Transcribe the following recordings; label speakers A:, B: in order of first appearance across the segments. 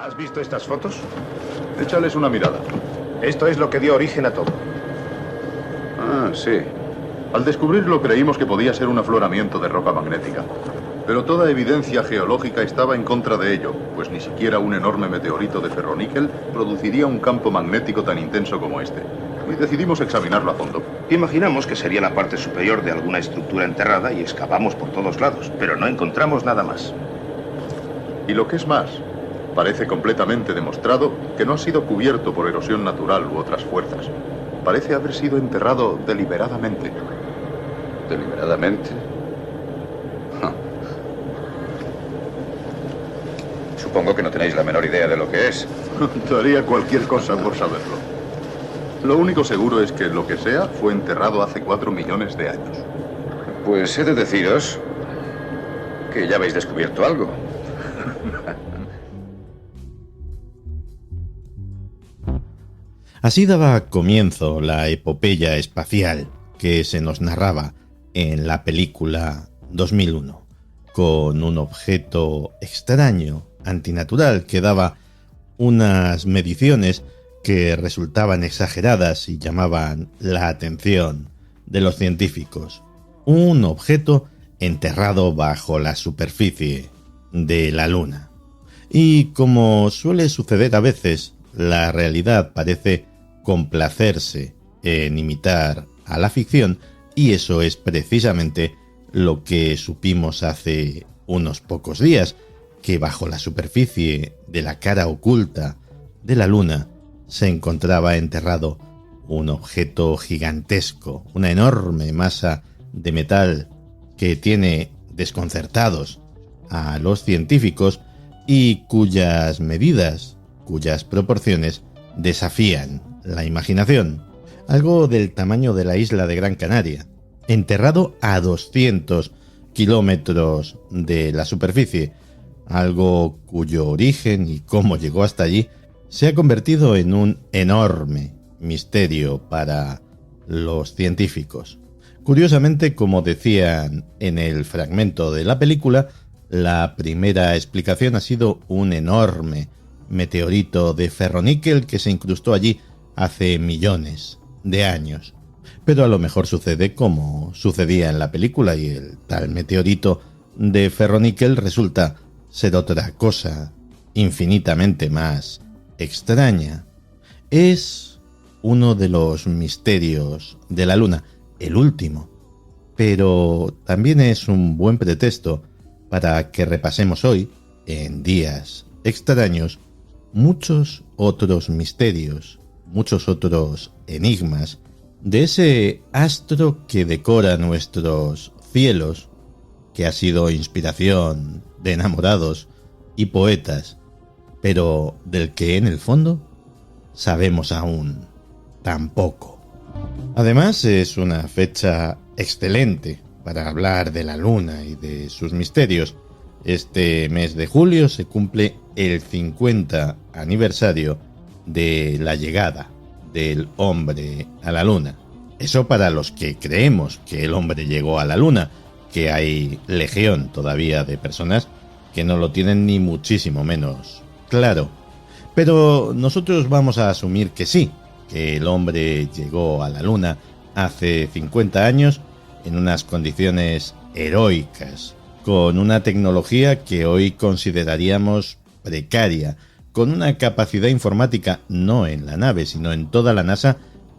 A: ¿Has visto estas fotos?
B: Échales una mirada.
A: Esto es lo que dio origen a todo.
B: Ah, sí. Al descubrirlo creímos que podía ser un afloramiento de roca magnética. Pero toda evidencia geológica estaba en contra de ello, pues ni siquiera un enorme meteorito de ferroníquel produciría un campo magnético tan intenso como este. Y decidimos examinarlo a fondo.
A: Imaginamos que sería la parte superior de alguna estructura enterrada y excavamos por todos lados, pero no encontramos nada más.
B: Y lo que es más, parece completamente demostrado que no ha sido cubierto por erosión natural u otras fuerzas. Parece haber sido enterrado deliberadamente.
C: ¿Deliberadamente? Supongo que no tenéis la menor idea de lo que es.
B: Daría cualquier cosa por saberlo. Lo único seguro es que lo que sea fue enterrado hace 4 millones de años.
C: Pues he de deciros que ya habéis descubierto algo.
D: Así daba comienzo la epopeya espacial que se nos narraba en la película 2001, con un objeto extraño, antinatural, que daba unas mediciones que resultaban exageradas y llamaban la atención de los científicos. Un objeto enterrado bajo la superficie de la Luna. Y como suele suceder a veces, la realidad parece complacerse en imitar a la ficción, y eso es precisamente lo que supimos hace unos pocos días, que bajo la superficie de la cara oculta de la Luna se encontraba enterrado un objeto gigantesco, una enorme masa de metal que tiene desconcertados a los científicos y cuyas medidas, cuyas proporciones desafían la imaginación. Algo del tamaño de la isla de Gran Canaria, enterrado a 200 kilómetros de la superficie, algo cuyo origen y cómo llegó hasta allí se ha convertido en un enorme misterio para los científicos. Curiosamente, como decían en el fragmento de la película, la primera explicación ha sido un enorme meteorito de ferroníquel que se incrustó allí hace millones de años. Pero a lo mejor sucede como sucedía en la película y el tal meteorito de ferroníquel resulta ser otra cosa infinitamente más extraña. Es uno de los misterios de la Luna, el último, pero también es un buen pretexto para que repasemos hoy, en Días Extraños, muchos otros misterios, muchos otros enigmas de ese astro que decora nuestros cielos, que ha sido inspiración de enamorados y poetas, pero del que en el fondo sabemos aún tan poco. Además, es una fecha excelente para hablar de la Luna y de sus misterios. Este mes de julio se cumple el 50 aniversario de la llegada del hombre a la Luna. Eso para los que creemos que el hombre llegó a la Luna, que hay legión todavía de personas que no lo tienen ni muchísimo menos claro. Pero nosotros vamos a asumir que sí, que el hombre llegó a la Luna hace 50 años en unas condiciones heroicas, con una tecnología que hoy consideraríamos precaria, con una capacidad informática no en la nave, sino en toda la NASA,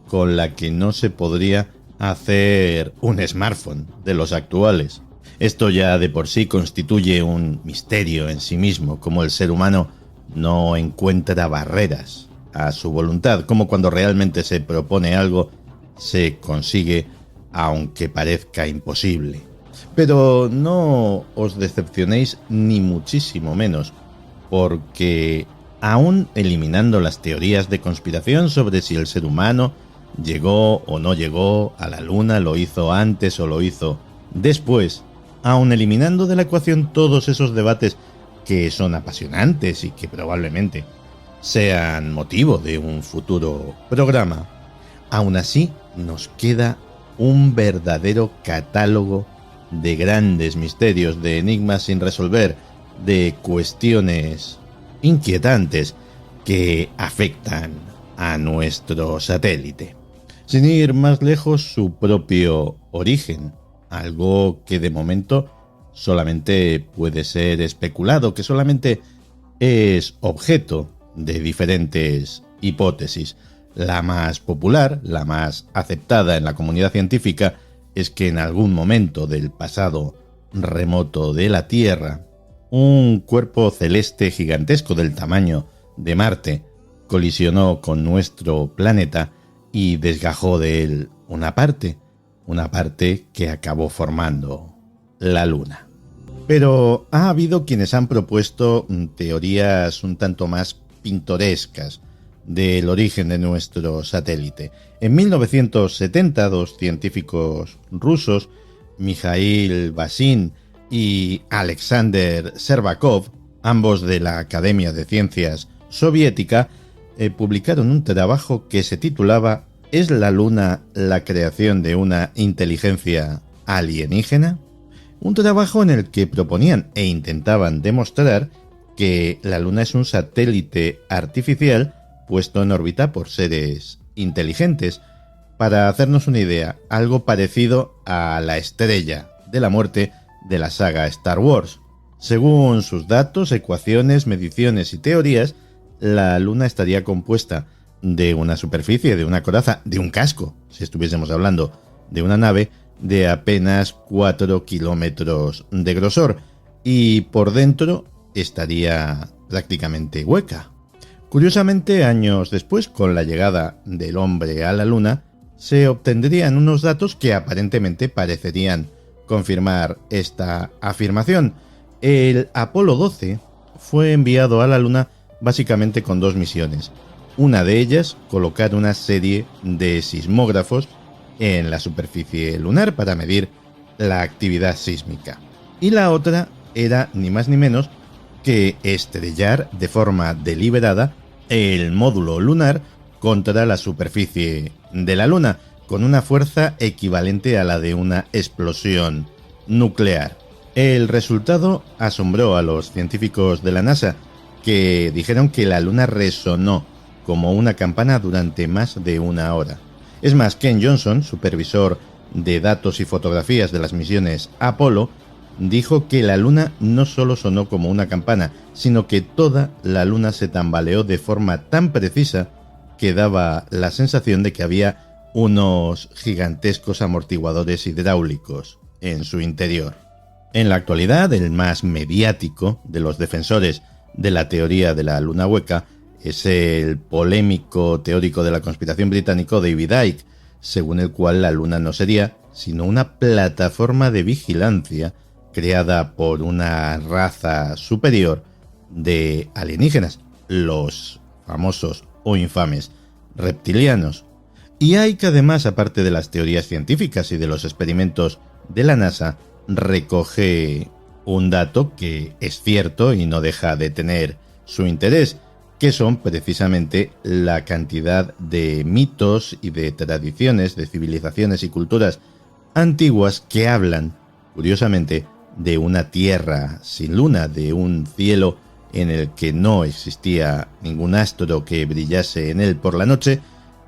D: con la que no se podría hacer un smartphone de los actuales. Esto ya de por sí constituye un misterio en sí mismo, como el ser humano no encuentra barreras a su voluntad, como cuando realmente se propone algo, se consigue aunque parezca imposible. Pero no os decepcionéis ni muchísimo menos, porque aún eliminando las teorías de conspiración sobre si el ser humano llegó o no llegó a la Luna, lo hizo antes o lo hizo después, aún eliminando de la ecuación todos esos debates que son apasionantes y que probablemente sean motivo de un futuro programa, aún así nos queda un verdadero catálogo de grandes misterios, de enigmas sin resolver, de cuestiones inquietantes que afectan a nuestro satélite. Sin ir más lejos, su propio origen, algo que de momento solamente puede ser especulado, que solamente es objeto de diferentes hipótesis. La más popular, la más aceptada en la comunidad científica, es que en algún momento del pasado remoto de la Tierra, un cuerpo celeste gigantesco del tamaño de Marte colisionó con nuestro planeta y desgajó de él una parte que acabó formando la Luna. Pero ha habido quienes han propuesto teorías un tanto más pintorescas del origen de nuestro satélite. En 1970, dos científicos rusos, Mikhail Basin y Alexander Shcherbakov, ambos de la Academia de Ciencias Soviética, publicaron un trabajo que se titulaba ¿Es la Luna la creación de una inteligencia alienígena? Un trabajo en el que proponían e intentaban demostrar que la Luna es un satélite artificial puesto en órbita por seres inteligentes. Para hacernos una idea, algo parecido a la Estrella de la Muerte de la saga Star Wars. Según sus datos, ecuaciones, mediciones y teorías, la Luna estaría compuesta de una superficie, de una coraza, de un casco, si estuviésemos hablando de una nave, de apenas 4 kilómetros de grosor, y por dentro estaría prácticamente hueca. Curiosamente, años después, con la llegada del hombre a la Luna, se obtendrían unos datos que aparentemente parecerían confirmar esta afirmación. El Apolo 12 fue enviado a la Luna básicamente con dos misiones. Una de ellas, colocar una serie de sismógrafos en la superficie lunar para medir la actividad sísmica. Y la otra era ni más ni menos que estrellar de forma deliberada el módulo lunar contra la superficie de la Luna, con una fuerza equivalente a la de una explosión nuclear. El resultado asombró a los científicos de la NASA, que dijeron que la Luna resonó como una campana durante más de una hora. Es más, Ken Johnson, supervisor de datos y fotografías de las misiones Apolo, dijo que la Luna no solo sonó como una campana, sino que toda la Luna se tambaleó de forma tan precisa que daba la sensación de que había unos gigantescos amortiguadores hidráulicos en su interior. En la actualidad, el más mediático de los defensores de la teoría de la Luna hueca es el polémico teórico de la conspiración británico David Icke, según el cual la Luna no sería sino una plataforma de vigilancia creada por una raza superior de alienígenas, los famosos o infames reptilianos. Y Icke, además, aparte de las teorías científicas y de los experimentos de la NASA, recoge un dato que es cierto y no deja de tener su interés, que son precisamente la cantidad de mitos y de tradiciones, de civilizaciones y culturas antiguas que hablan, curiosamente, de una tierra sin luna, de un cielo en el que no existía ningún astro que brillase en él por la noche,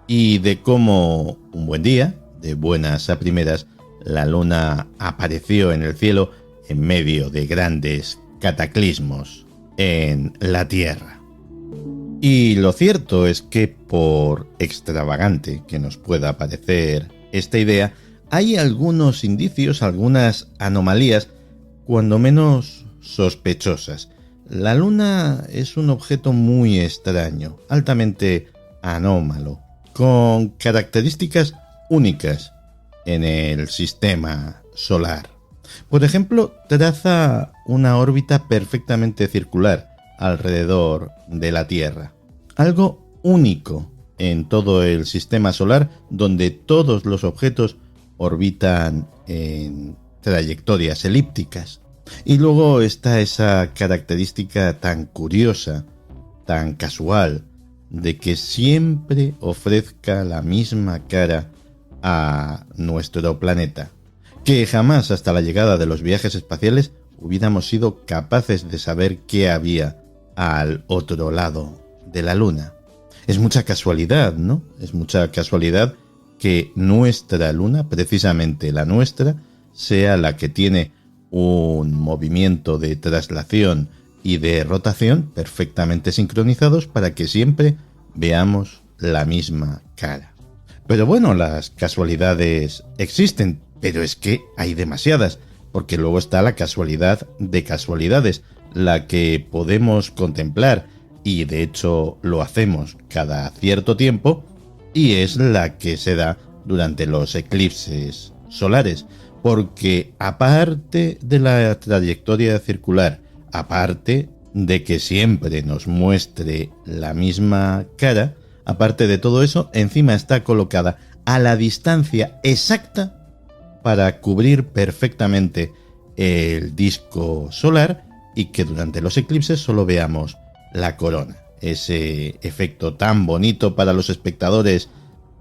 D: y de cómo un buen día, de buenas a primeras, la luna apareció en el cielo en medio de grandes cataclismos en la Tierra. Y lo cierto es que, por extravagante que nos pueda parecer esta idea, hay algunos indicios, algunas anomalías, cuando menos sospechosas. La Luna es un objeto muy extraño, altamente anómalo, con características únicas en el sistema solar. Por ejemplo, traza una órbita perfectamente circular alrededor de la Tierra. Algo único en todo el sistema solar, donde todos los objetos orbitan en trayectorias elípticas. Y luego está esa característica tan curiosa, tan casual, de que siempre ofrezca la misma cara a nuestro planeta, que jamás hasta la llegada de los viajes espaciales hubiéramos sido capaces de saber qué había al otro lado de la Luna. Es mucha casualidad, ¿no? Es mucha casualidad que nuestra Luna, precisamente la nuestra, sea la que tiene un movimiento de traslación y de rotación perfectamente sincronizados para que siempre veamos la misma cara. Pero bueno, las casualidades existen, pero es que hay demasiadas, porque luego está la casualidad de casualidades, la que podemos contemplar, y de hecho lo hacemos cada cierto tiempo, y es la que se da durante los eclipses solares, porque aparte de la trayectoria circular, aparte de que siempre nos muestre la misma cara, aparte de todo eso, encima está colocada a la distancia exacta para cubrir perfectamente el disco solar y que durante los eclipses solo veamos la corona. Ese efecto tan bonito para los espectadores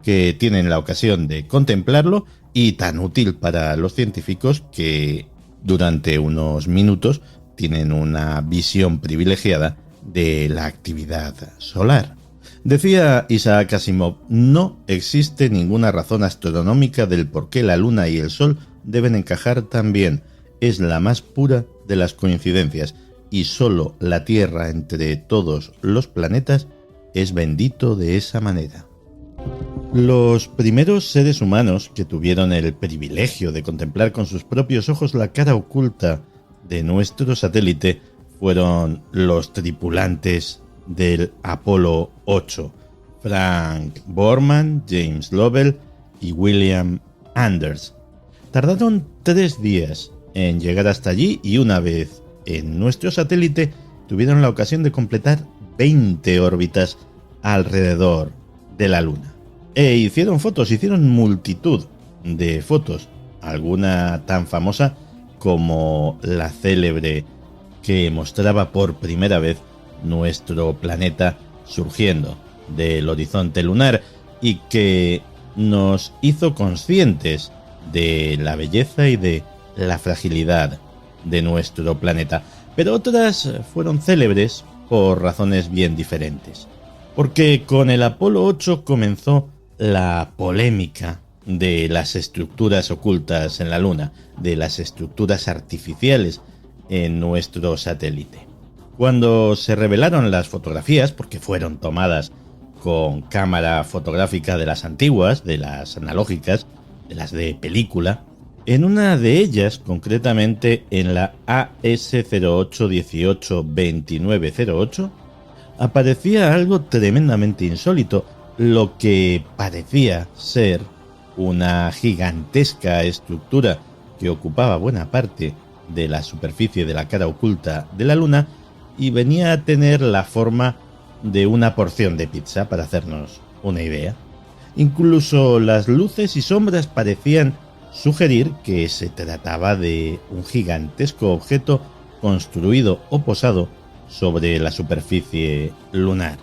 D: que tienen la ocasión de contemplarlo y tan útil para los científicos que durante unos minutos tienen una visión privilegiada de la actividad solar. Decía Isaac Asimov, no existe ninguna razón astronómica del por qué la Luna y el Sol deben encajar tan bien. Es la más pura de las coincidencias y solo la Tierra entre todos los planetas es bendito de esa manera. Los primeros seres humanos que tuvieron el privilegio de contemplar con sus propios ojos la cara oculta de nuestro satélite fueron los tripulantes del Apolo 8, Frank Borman, James Lovell y William Anders. Tardaron 3 días en llegar hasta allí y una vez en nuestro satélite tuvieron la ocasión de completar 20 órbitas alrededor de la Luna. E hicieron multitud de fotos, alguna tan famosa como la célebre que mostraba por primera vez nuestro planeta surgiendo del horizonte lunar y que nos hizo conscientes de la belleza y de la fragilidad de nuestro planeta. Pero otras fueron célebres por razones bien diferentes. Porque con el Apolo 8 comenzó la polémica de las estructuras ocultas en la Luna, de las estructuras artificiales en nuestro satélite. Cuando se revelaron las fotografías, porque fueron tomadas con cámara fotográfica de las antiguas, de las analógicas, de las de película, en una de ellas, concretamente en la AS08182908, aparecía algo tremendamente insólito, lo que parecía ser una gigantesca estructura que ocupaba buena parte de la superficie de la cara oculta de la Luna y venía a tener la forma de una porción de pizza, para hacernos una idea. Incluso las luces y sombras parecían sugerir que se trataba de un gigantesco objeto construido o posado sobre la superficie lunar.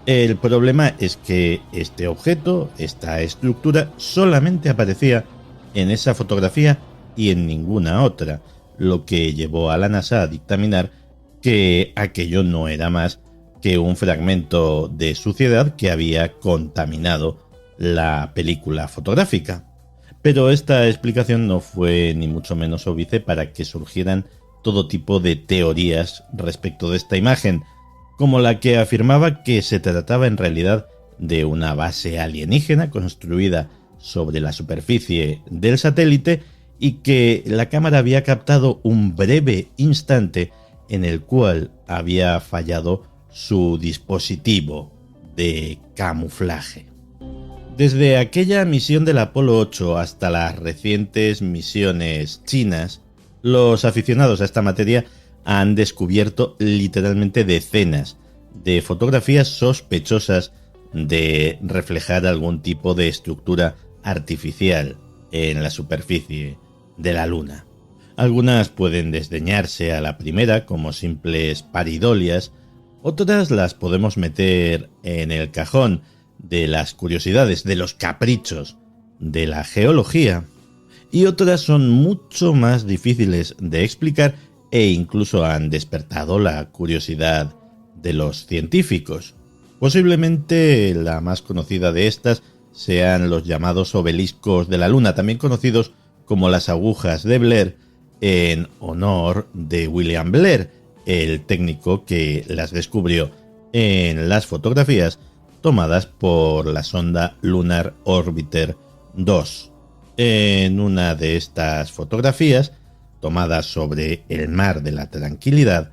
D: El problema es que este objeto, esta estructura, solamente aparecía en esa fotografía y en ninguna otra, lo que llevó a la NASA a dictaminar que aquello no era más que un fragmento de suciedad que había contaminado la película fotográfica. Pero esta explicación no fue ni mucho menos óbice para que surgieran todo tipo de teorías respecto de esta imagen, como la que afirmaba que se trataba en realidad de una base alienígena construida sobre la superficie del satélite y que la cámara había captado un breve instante en el cual había fallado su dispositivo de camuflaje. Desde aquella misión del Apolo 8 hasta las recientes misiones chinas, los aficionados a esta materia han descubierto literalmente decenas de fotografías sospechosas de reflejar algún tipo de estructura artificial en la superficie de la Luna. Algunas pueden desdeñarse a la primera como simples paridolias, otras las podemos meter en el cajón de las curiosidades, de los caprichos de la geología, y otras son mucho más difíciles de explicar e incluso han despertado la curiosidad de los científicos. Posiblemente la más conocida de estas sean los llamados obeliscos de la Luna, también conocidos como las agujas de Blair, en honor de William Blair, el técnico que las descubrió en las fotografías tomadas por la sonda Lunar Orbiter 2. En una de estas fotografías, tomadas sobre el mar de la Tranquilidad,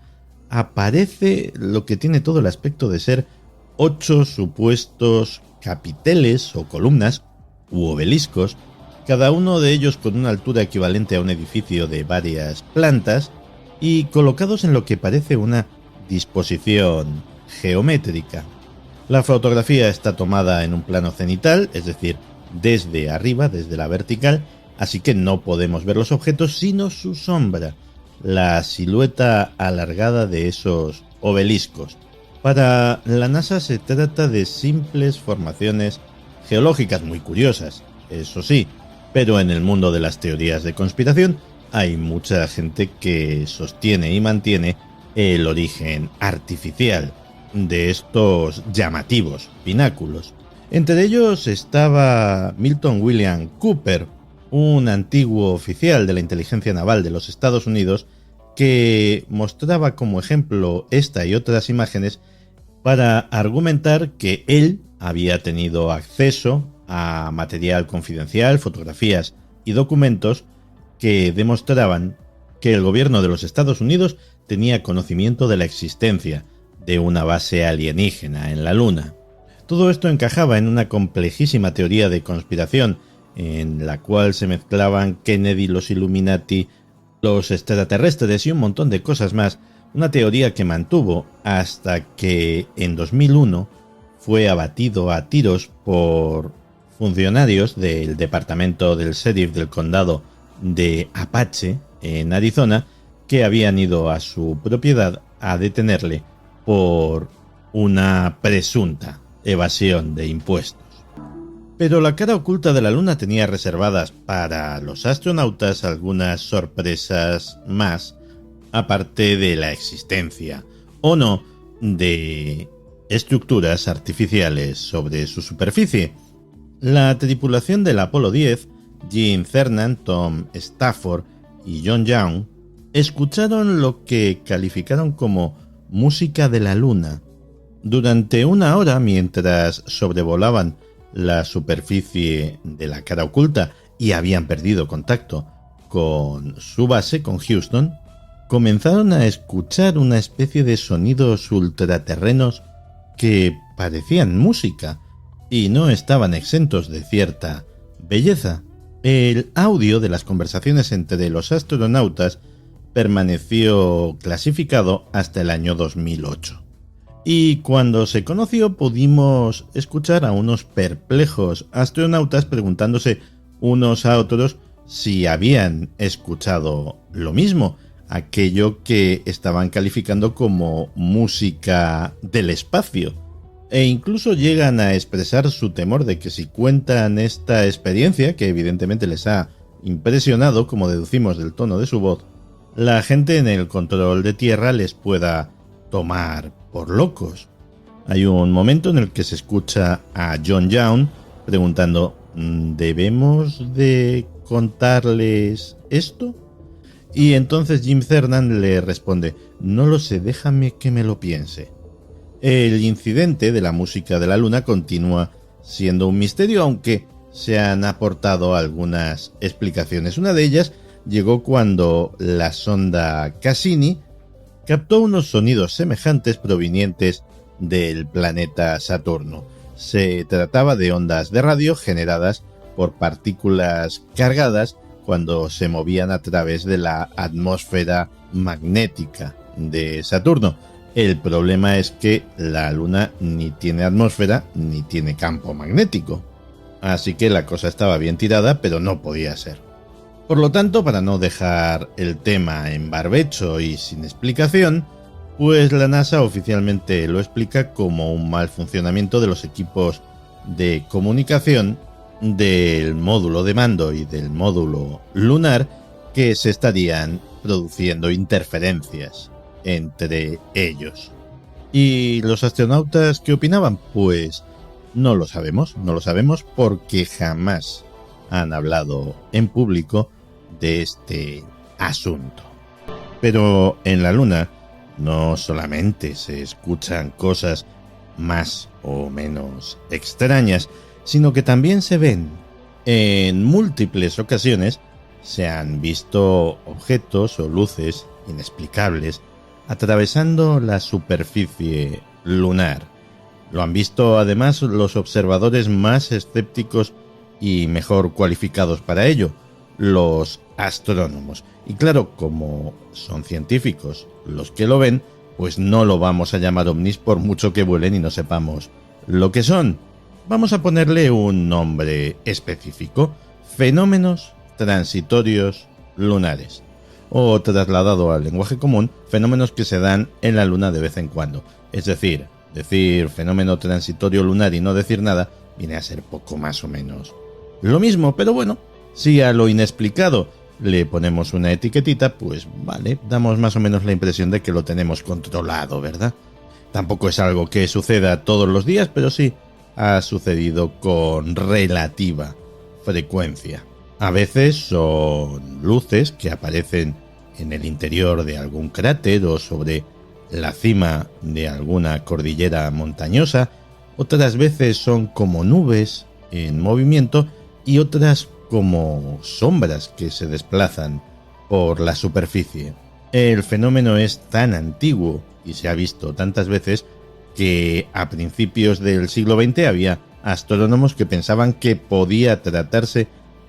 D: aparece lo que tiene todo el aspecto de ser 8 supuestos capiteles o columnas u obeliscos, cada uno de ellos con una altura equivalente a un edificio de varias plantas y colocados en lo que parece una disposición geométrica. La fotografía está tomada en un plano cenital, es decir, desde arriba, desde la vertical, así que no podemos ver los objetos sino su sombra, la silueta alargada de esos obeliscos. Para la NASA se trata de simples formaciones geológicas muy curiosas, eso sí, pero en el mundo de las teorías de conspiración hay mucha gente que sostiene y mantiene el origen artificial de estos llamativos pináculos. Entre ellos estaba Milton William Cooper, un antiguo oficial de la inteligencia naval de los Estados Unidos que mostraba como ejemplo esta y otras imágenes para argumentar que él había tenido acceso a material confidencial, fotografías y documentos que demostraban que el gobierno de los Estados Unidos tenía conocimiento de la existencia de una base alienígena en la Luna. Todo esto encajaba en una complejísima teoría de conspiración en la cual se mezclaban Kennedy, los Illuminati, los extraterrestres y un montón de cosas más, una teoría que mantuvo hasta que en 2001 fue abatido a tiros por funcionarios del departamento del sheriff del condado de Apache, en Arizona, que habían ido a su propiedad a detenerle por una presunta evasión de impuestos. Pero la cara oculta de la Luna tenía reservadas para los astronautas algunas sorpresas más, aparte de la existencia, o no, de estructuras artificiales sobre su superficie. La tripulación del Apolo 10, Gene Cernan, Tom Stafford y John Young, escucharon lo que calificaron como música de la Luna durante una hora mientras sobrevolaban la superficie de la cara oculta y habían perdido contacto con su base, con Houston. Comenzaron a escuchar una especie de sonidos ultraterrenos que parecían música y no estaban exentos de cierta belleza. El audio de las conversaciones entre los astronautas permaneció clasificado hasta el año 2008. Y cuando se conoció pudimos escuchar a unos perplejos astronautas preguntándose unos a otros si habían escuchado lo mismo, aquello que estaban calificando como música del espacio. E incluso llegan a expresar su temor de que si cuentan esta experiencia, que evidentemente les ha impresionado, como deducimos del tono de su voz, la gente en el control de tierra les pueda tomar por locos. Hay un momento en el que se escucha a John Young preguntando: ¿debemos de contarles esto? Y entonces Jim Cernan le responde: no lo sé, déjame que me lo piense. El incidente de la música de la Luna continúa siendo un misterio, aunque se han aportado algunas explicaciones. Una de ellas llegó cuando la sonda Cassini captó unos sonidos semejantes provenientes del planeta Saturno. Se trataba de ondas de radio generadas por partículas cargadas cuando se movían a través de la atmósfera magnética de Saturno. El problema es que la Luna ni tiene atmósfera ni tiene campo magnético. Así que la cosa estaba bien tirada, pero no podía ser. Por lo tanto, para no dejar el tema en barbecho y sin explicación, pues la NASA oficialmente lo explica como un mal funcionamiento de los equipos de comunicación del módulo de mando y del módulo lunar, que se estarían produciendo interferencias entre ellos. ¿Y los astronautas qué opinaban? Pues no lo sabemos porque jamás han hablado en público de este asunto. Pero en la Luna no solamente se escuchan cosas más o menos extrañas, sino que también se ven. En múltiples ocasiones se han visto objetos o luces inexplicables atravesando la superficie lunar. Lo han visto además los observadores más escépticos y mejor cualificados para ello, los astrónomos. Y claro, como son científicos los que lo ven, pues no lo vamos a llamar ovnis por mucho que vuelen y no sepamos lo que son. Vamos a ponerle un nombre específico: fenómenos transitorios lunares. O trasladado al lenguaje común, fenómenos que se dan en la Luna de vez en cuando. Es decir fenómeno transitorio lunar y no decir nada viene a ser poco más o menos lo mismo, pero bueno, si a lo inexplicado le ponemos una etiquetita, pues vale, damos más o menos la impresión de que lo tenemos controlado, ¿verdad? Tampoco es algo que suceda todos los días, pero sí ha sucedido con relativa frecuencia. A veces son luces que aparecen en el interior de algún cráter o sobre la cima de alguna cordillera montañosa, otras veces son como nubes en movimiento y otras como sombras que se desplazan por la superficie. El fenómeno es tan antiguo y se ha visto tantas veces que a principios del siglo XX había astrónomos que pensaban que podía tratarse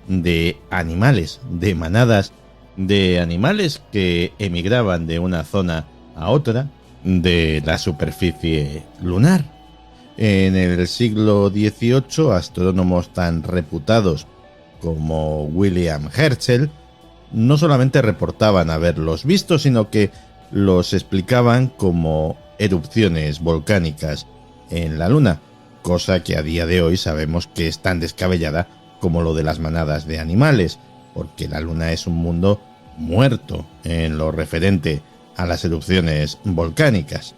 D: de animales, de manadas de animales que emigraban de una zona a otra de la superficie lunar. En el siglo XVIII, astrónomos tan reputados como William Herschel no solamente reportaban haberlos visto, sino que los explicaban como erupciones volcánicas en la Luna, cosa que a día de hoy sabemos que es tan descabellada como lo de las manadas de animales, porque la Luna es un mundo muerto en lo referente a las erupciones volcánicas.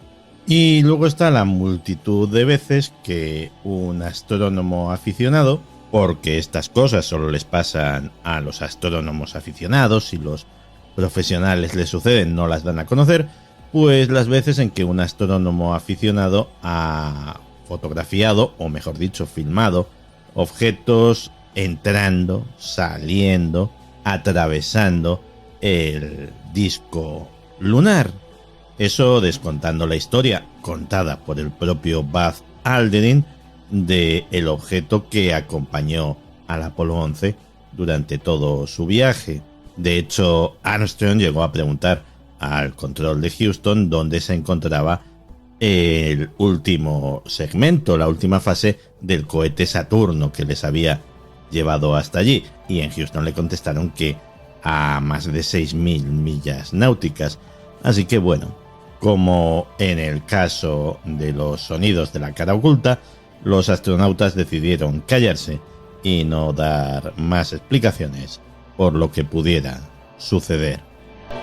D: Y luego está la multitud de veces que un astrónomo aficionado, porque estas cosas solo les pasan a los astrónomos aficionados y los profesionales les suceden, no las dan a conocer, pues las veces en que un astrónomo aficionado ha fotografiado, o mejor dicho, filmado, objetos entrando, saliendo, atravesando el disco lunar. Eso descontando la historia contada por el propio Buzz Aldrin de el objeto que acompañó al Apolo 11 durante todo su viaje. De hecho, Armstrong llegó a preguntar al control de Houston dónde se encontraba el último segmento, la última fase del cohete Saturno que les había llevado hasta allí, y en Houston le contestaron que a más de 6.000 millas náuticas. Así que bueno, como en el caso de los sonidos de la cara oculta, los astronautas decidieron callarse y no dar más explicaciones por lo que pudiera suceder.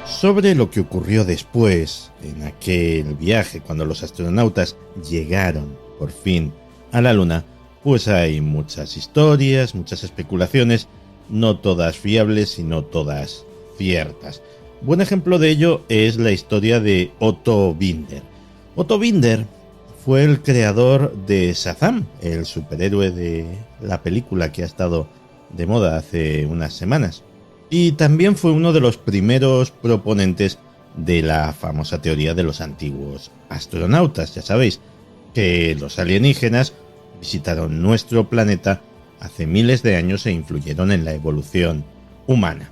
D: Sobre lo que ocurrió después, en aquel viaje, cuando los astronautas llegaron por fin a la Luna, pues hay muchas historias, muchas especulaciones, no todas fiables y no todas ciertas. Buen ejemplo de ello es la historia de Otto Binder. Otto Binder fue el creador de Shazam, el superhéroe de la película que ha estado de moda hace unas semanas. Y también fue uno de los primeros proponentes de la famosa teoría de los antiguos astronautas. Ya sabéis que los alienígenas visitaron nuestro planeta hace miles de años e influyeron en la evolución humana.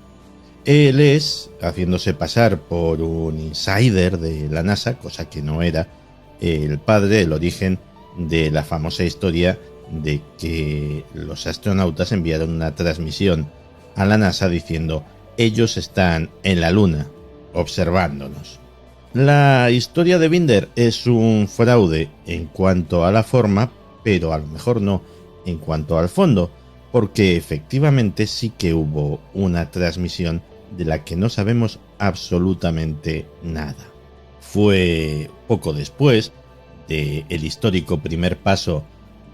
D: Él es, haciéndose pasar por un insider de la NASA, cosa que no era, el padre, el origen de la famosa historia de que los astronautas enviaron una transmisión a la NASA diciendo: ellos están en la Luna observándonos. La historia de Binder es un fraude en cuanto a la forma, pero a lo mejor no en cuanto al fondo, porque efectivamente sí que hubo una transmisión de la que no sabemos absolutamente nada. Fue poco después, del histórico primer paso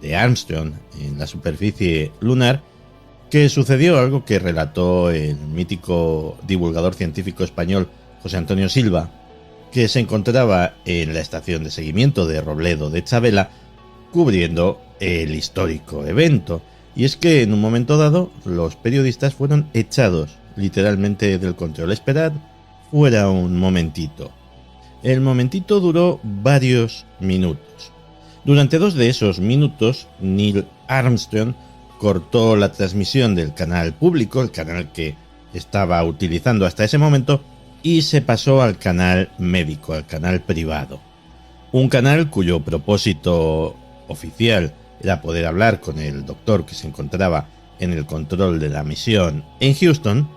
D: de Armstrong en la superficie lunar, que sucedió algo que relató el mítico divulgador científico español José Antonio Silva, que se encontraba en la estación de seguimiento de Robledo de Chavela cubriendo el histórico evento. Y es que en un momento dado los periodistas fueron echados literalmente del control. Esperad fuera un momentito. El momentito duró varios minutos. Durante 2 de esos minutos, Neil Armstrong cortó la transmisión del canal público, el canal que estaba utilizando hasta ese momento, y se pasó al canal médico, al canal privado. Un canal cuyo propósito oficial era poder hablar con el doctor que se encontraba en el control de la misión en Houston,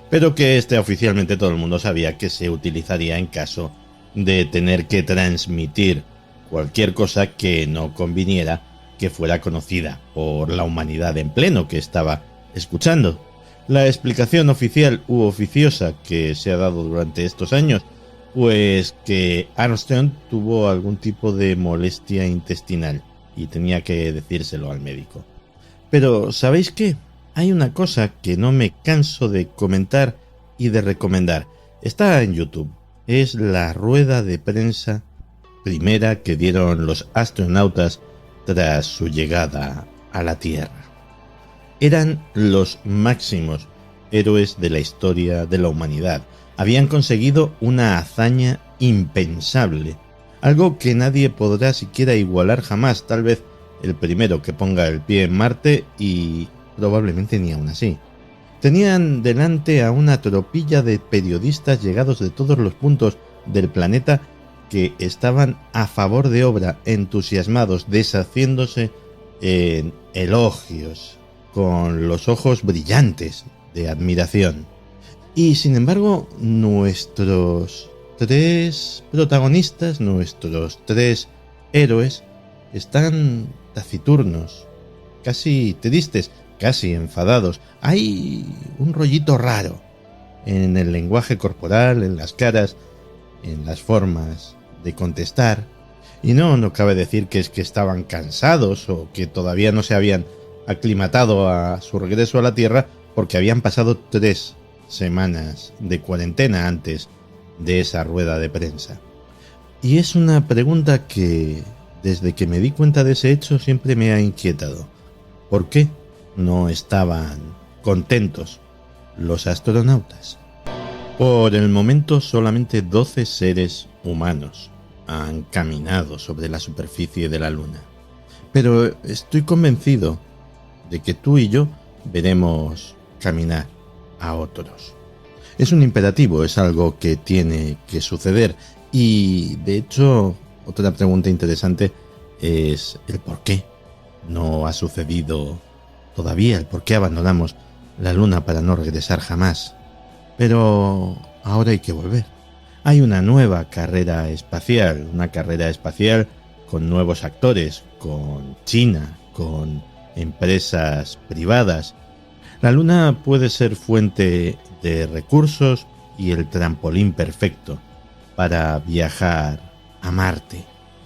D: pero que oficialmente todo el mundo sabía que se utilizaría en caso de tener que transmitir cualquier cosa que no conviniera que fuera conocida por la humanidad en pleno que estaba escuchando. La explicación oficial u oficiosa que se ha dado durante estos años, pues que Armstrong tuvo algún tipo de molestia intestinal y tenía que decírselo al médico. Pero ¿sabéis qué? Hay una cosa que no me canso de comentar y de recomendar. Está en YouTube. Es la rueda de prensa primera que dieron los astronautas tras su llegada a la Tierra. Eran los máximos héroes de la historia de la humanidad. Habían conseguido una hazaña impensable, algo que nadie podrá siquiera igualar jamás, tal vez el primero que ponga el pie en Marte y probablemente ni aún así. Tenían delante a una tropilla de periodistas llegados de todos los puntos del planeta que estaban a favor de obra, entusiasmados, deshaciéndose en elogios, con los ojos brillantes de admiración. Y sin embargo, nuestros 3 protagonistas, nuestros 3 héroes, están taciturnos, casi tristes, casi enfadados. Hay un rollito raro en el lenguaje corporal, en las caras, en las formas de contestar. Y no cabe decir que es que estaban cansados o que todavía no se habían aclimatado a su regreso a la Tierra, porque habían pasado 3 semanas de cuarentena antes de esa rueda de prensa. Y es una pregunta que, desde que me di cuenta de ese hecho, siempre me ha inquietado. ¿Por qué no estaban contentos los astronautas? Por el momento, solamente 12 seres humanos han caminado sobre la superficie de la Luna. Pero estoy convencido de que tú y yo veremos caminar a otros. Es un imperativo, es algo que tiene que suceder. Y de hecho, otra pregunta interesante es el por qué no ha sucedido todavía, el por qué abandonamos la Luna para no regresar jamás. Pero ahora hay que volver. Hay una nueva carrera espacial, una carrera espacial con nuevos actores, con China, con empresas privadas. La Luna puede ser fuente de recursos y el trampolín perfecto para viajar a Marte.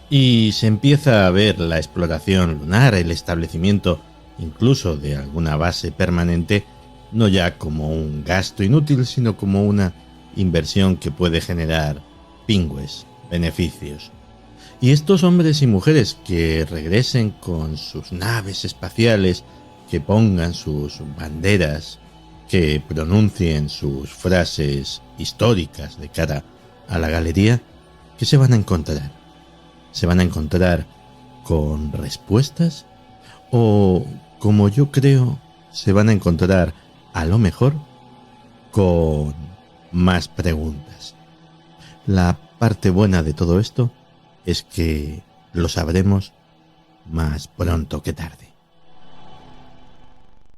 D: Y se empieza a ver la exploración lunar, el establecimiento incluso de alguna base permanente, no ya como un gasto inútil, sino como una inversión que puede generar pingües, beneficios. Y estos hombres y mujeres que regresen con sus naves espaciales, que pongan sus banderas, que pronuncien sus frases históricas de cara a la galería, ¿qué se van a encontrar? ¿Se van a encontrar con respuestas? ¿O, como yo creo, se van a encontrar, a lo mejor, con más preguntas? La parte buena de todo esto es que lo sabremos más pronto que tarde.